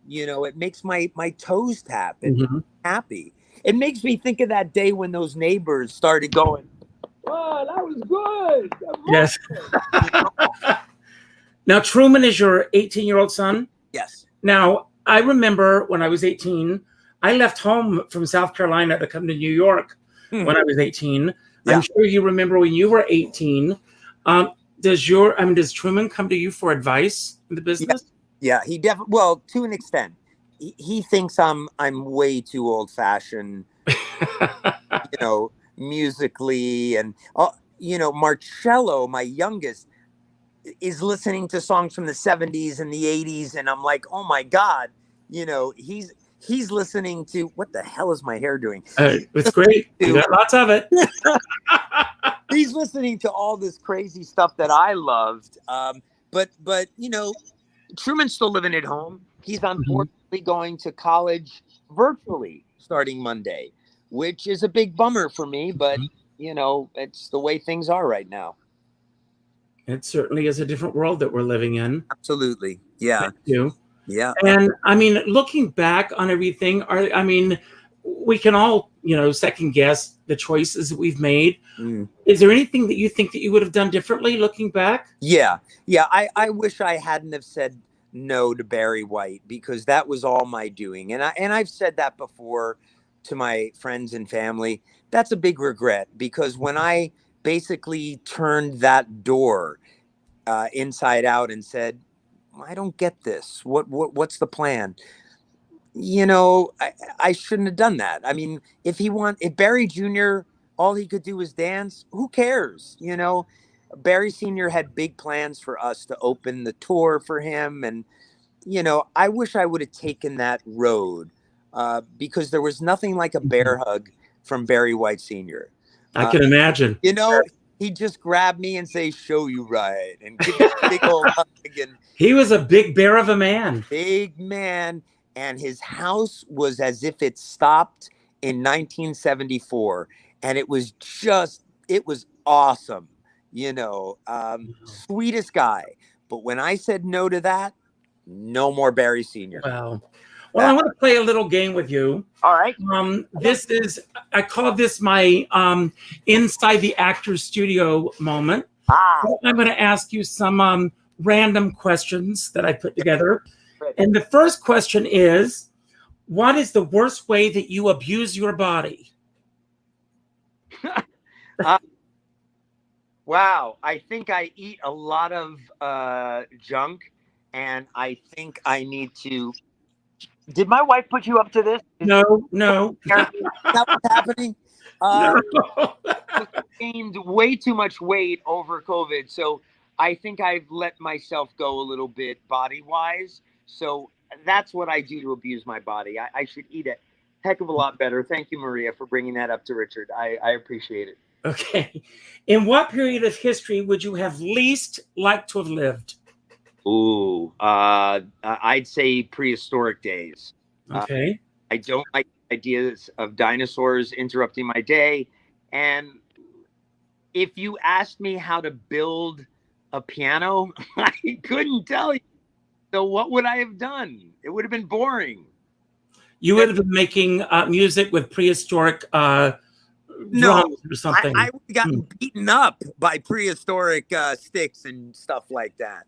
S3: It makes my toes tap and
S2: mm-hmm.
S3: happy. It makes me think of that day when those neighbors started going, "Oh, that was good."
S2: Yes. Now, Truman is your 18-year-old son?
S3: Yes.
S2: Now, I remember when I was 18, I left home from South Carolina to come to New York when I was 18. Yeah. I'm sure you remember when you were 18. Does Truman come to you for advice in the business?
S3: Yeah, he definitely. Well, to an extent, he thinks I'm way too old-fashioned, musically, and Marcello, my youngest, is listening to songs from the 70s and the 80s, and I'm like, oh my God, he's listening to, what the hell is my hair doing?
S2: It's great. You got lots of it.
S3: He's listening to all this crazy stuff that I loved. But Truman's still living at home. He's unfortunately going to college virtually starting Monday, which is a big bummer for me, but it's the way things are right now.
S2: It certainly is a different world that we're living in.
S3: Absolutely. Yeah.
S2: Thank you.
S3: Yeah.
S2: And I mean, looking back on everything, we can all, second guess the choices that we've made. Is there anything that you think that you would have done differently looking back?
S3: Yeah. I wish I hadn't have said no to Barry White, because that was all my doing. And I've said that before to my friends and family. That's a big regret, because when I basically turned that door inside out and said, I don't get this. What's the plan? I shouldn't have done that. I mean, if Barry Jr., all he could do was dance, who cares? Barry Sr. had big plans for us to open the tour for him. And, I wish I would have taken that road because there was nothing like a bear hug from Barry White Sr.
S2: I can imagine.
S3: He'd just grab me and say, "Show you right," and give me a big old hug. And
S2: he was a big bear of a man.
S3: Big man. And his house was as if it stopped in 1974. And it was awesome. Sweetest guy. But when I said no to that, No more Barry Sr.
S2: Wow. Well, I want to play a little game with you.
S3: All right.
S2: This is, I call this my inside the actor's studio moment. So I'm going to ask you some random questions that I put together. And the first question is, what is the worst way that you abuse your body?
S3: Wow. I think I eat a lot of junk, and I think I need to. Did my wife put you up to this?
S2: No.
S3: Is that what's happening?
S2: No.
S3: I gained way too much weight over COVID, so I think I've let myself go a little bit body-wise. So that's what I do to abuse my body. I should eat a heck of a lot better. Thank you, Maria, for bringing that up to Richard. I appreciate it.
S2: Okay. In what period of history would you have least liked to have lived?
S3: Ooh, I'd say prehistoric days.
S2: Okay.
S3: I don't like ideas of dinosaurs interrupting my day. And if you asked me how to build a piano, I couldn't tell you. So what would I have done? It would have been boring.
S2: You would have been making music with prehistoric drums or something.
S3: I would have gotten beaten up by prehistoric sticks and stuff like that.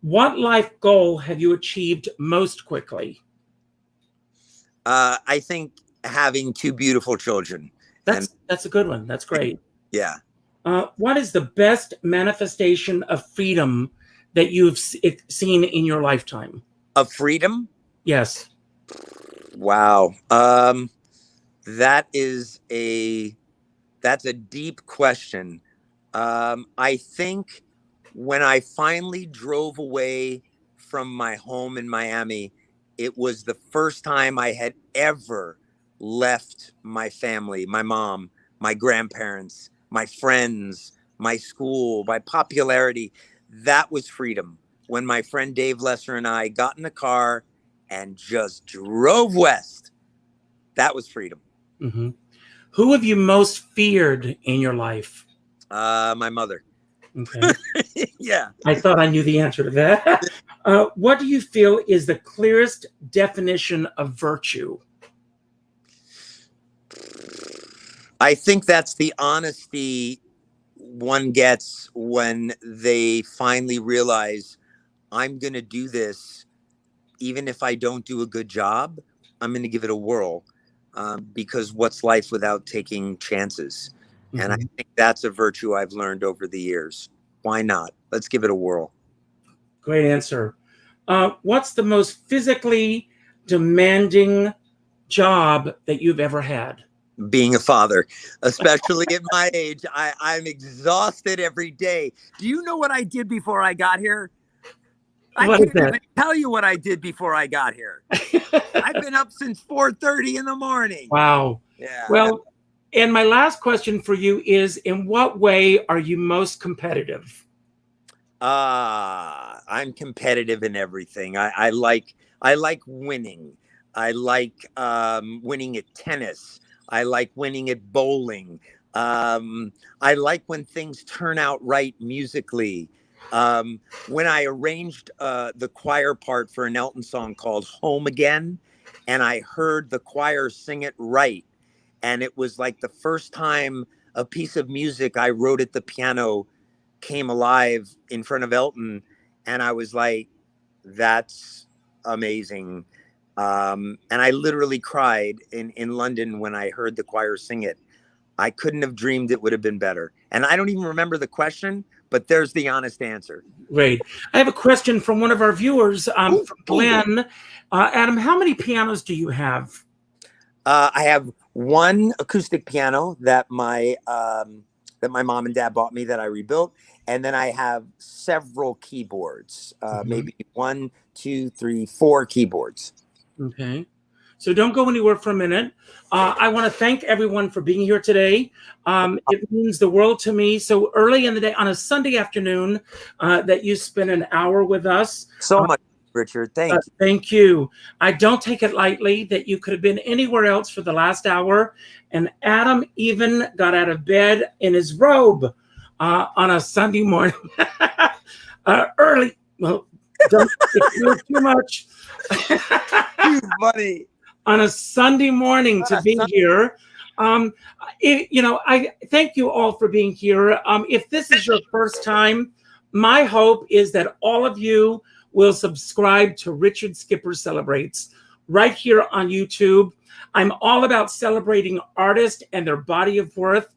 S2: What life goal have you achieved most quickly?
S3: I think having 2 beautiful children.
S2: That's a good one. That's great.
S3: Yeah.
S2: What is the best manifestation of freedom that you've seen in your lifetime? Of
S3: freedom?
S2: Yes.
S3: Wow. That's a deep question. I think when I finally drove away from my home in Miami, it was the first time I had ever left my family, my mom, my grandparents, my friends, my school, my popularity. That was freedom. When my friend Dave Lesser and I got in a car and just drove west, that was freedom.
S2: Mm-hmm. Who have you most feared in your life?
S3: My mother.
S2: Okay.
S3: Yeah.
S2: I thought I knew the answer to that. What do you feel is the clearest definition of virtue?
S3: I think that's the honesty one gets when they finally realize, I'm going to do this. Even if I don't do a good job, I'm going to give it a whirl, because what's life without taking chances? Mm-hmm. And I think that's a virtue I've learned over the years. Why not? Let's give it a whirl.
S2: Great answer. What's the most physically demanding job that you've ever had?
S3: Being a father, especially at my age. I'm exhausted every day. Do you know what I did before I got here? I can't even tell you what I did before I got here. I've been up since 4:30 in the morning.
S2: Wow.
S3: Yeah.
S2: Well, and my last question for you is, in what way are you most competitive?
S3: I'm competitive in everything. I like winning. I like winning at tennis. I like winning at bowling. I like when things turn out right musically. When I arranged the choir part for an Elton song called Home Again, and I heard the choir sing it right, and it was like the first time a piece of music I wrote at the piano came alive in front of Elton, and I was like, that's amazing. And I literally cried in London when I heard the choir sing it. I couldn't have dreamed it would have been better. And I don't even remember the question, but there's the honest answer.
S2: Great. I have a question from one of our viewers, from Glenn. Adam, how many pianos do you have?
S3: I have one acoustic piano that my mom and dad bought me that I rebuilt. And then I have several keyboards, maybe 1, 2, 3, 4 keyboards.
S2: Okay. So don't go anywhere for a minute. I want to thank everyone for being here today. It means the world to me. So early in the day, on a Sunday afternoon, that you spend an hour with us.
S3: So much, Richard. Thank you.
S2: Thank you. I don't take it lightly that you could have been anywhere else for the last hour. And Adam even got out of bed in his robe on a Sunday morning. Early. Well, Don't do too much.
S3: Too funny.
S2: On a Sunday morning to be here. I thank you all for being here. If this is your first time, my hope is that all of you will subscribe to Richard Skipper Celebrates right here on YouTube. I'm all about celebrating artists and their body of worth.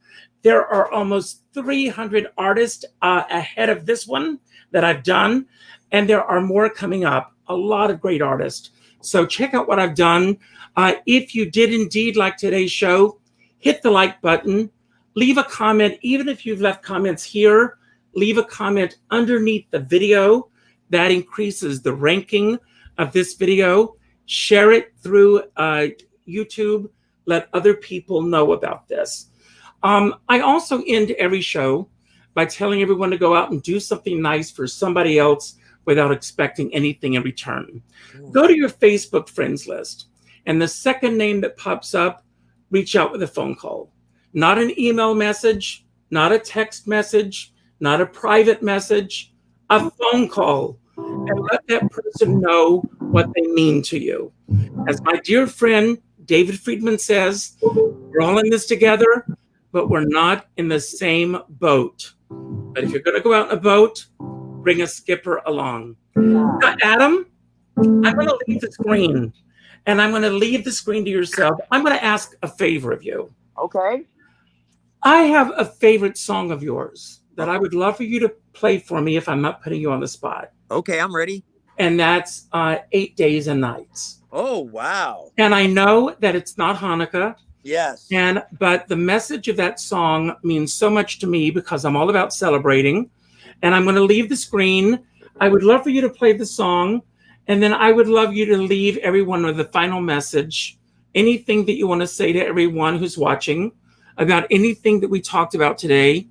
S2: There are almost 300 artists ahead of this one that I've done, and there are more coming up, a lot of great artists. So check out what I've done. If you did indeed like today's show, hit the like button, leave a comment. Even if you've left comments here, leave a comment underneath the video. That increases the ranking of this video. Share it through YouTube. Let other people know about this. I also end every show by telling everyone to go out and do something nice for somebody else without expecting anything in return. Go to your Facebook friends list, and the second name that pops up, reach out with a phone call. Not an email message, not a text message, not a private message, a phone call. And let that person know what they mean to you. As my dear friend David Friedman says, we're all in this together, but we're not in the same boat. But if you're going to go out in a boat, bring a skipper along. Now, Adam, I'm going to leave the screen, and I'm going to leave the screen to yourself. I'm going to ask a favor of you.
S3: Okay.
S2: I have a favorite song of yours that I would love for you to play for me if I'm not putting you on the spot.
S3: Okay, I'm ready.
S2: And that's 8 Days and Nights.
S3: Oh, wow.
S2: And I know that it's not Hanukkah.
S3: Yes.
S2: But the message of that song means so much to me because I'm all about celebrating. And I'm going to leave the screen. I would love for you to play the song. And then I would love you to leave everyone with a final message. Anything that you want to say to everyone who's watching about anything that we talked about today.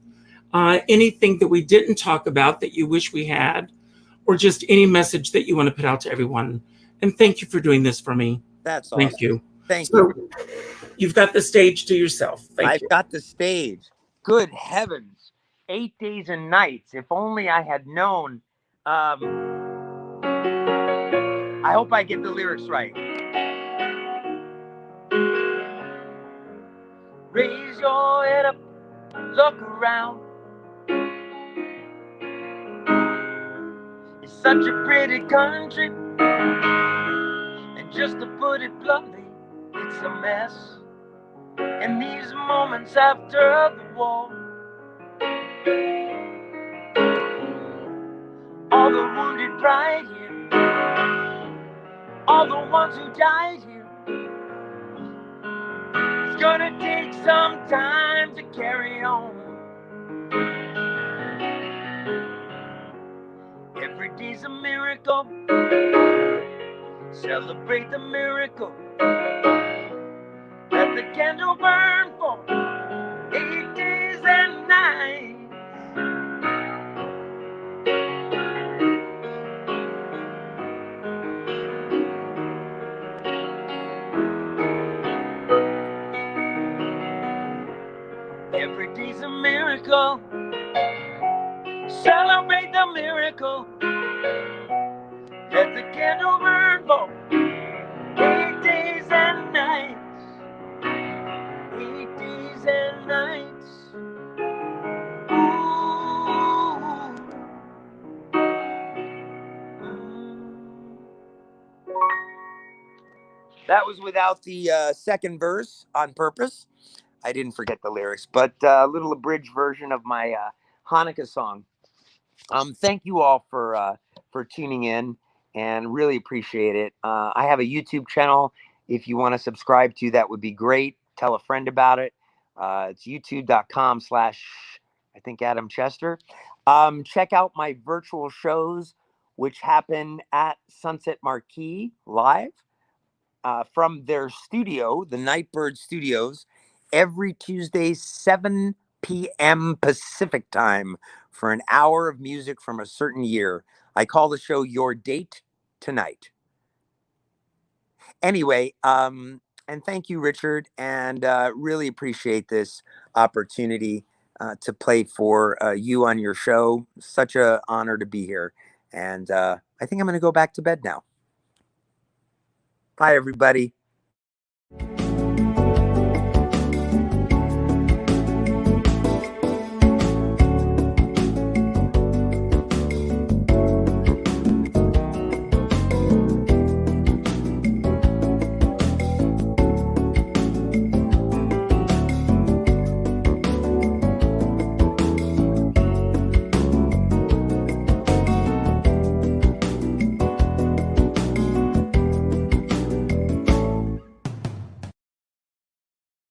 S2: Anything that we didn't talk about that you wish we had. Or just any message that you want to put out to everyone. And thank you for doing this for me.
S3: That's awesome.
S2: Thank you.
S3: Thank you.
S2: You've got the stage to yourself.
S3: I've got the stage. Good heavens. 8 Days and Nights. If only I had known. I hope I get the lyrics right. Raise your head up, look around. It's such a pretty country, and just to put it bluntly, it's a mess. In these moments after the war, all the wounded pride here, all the ones who died here, it's gonna take some time to carry on. Every day's a miracle. Celebrate the miracle. Let the candle burn for 8 days and nights. Every day's a miracle. Celebrate the miracle. Let the candle burn for 8 days and nights. 8 days and nights. That was without the second verse on purpose. I didn't forget the lyrics, but a little abridged version of my Hanukkah song. Thank you all for tuning in, and really appreciate it. I have a YouTube channel. If you want to subscribe to, that would be great. Tell a friend about it. It's youtube.com/ I think Adam Chester. Check out my virtual shows, which happen at Sunset Marquee live from their studio, the Nightbird Studios, every Tuesday, 7 p.m. Pacific time, for an hour of music from a certain year. I call the show Your Date Tonight. Anyway, and thank you, Richard, and really appreciate this opportunity to play for you on your show. Such an honor to be here. And I think I'm going to go back to bed now. Bye, everybody.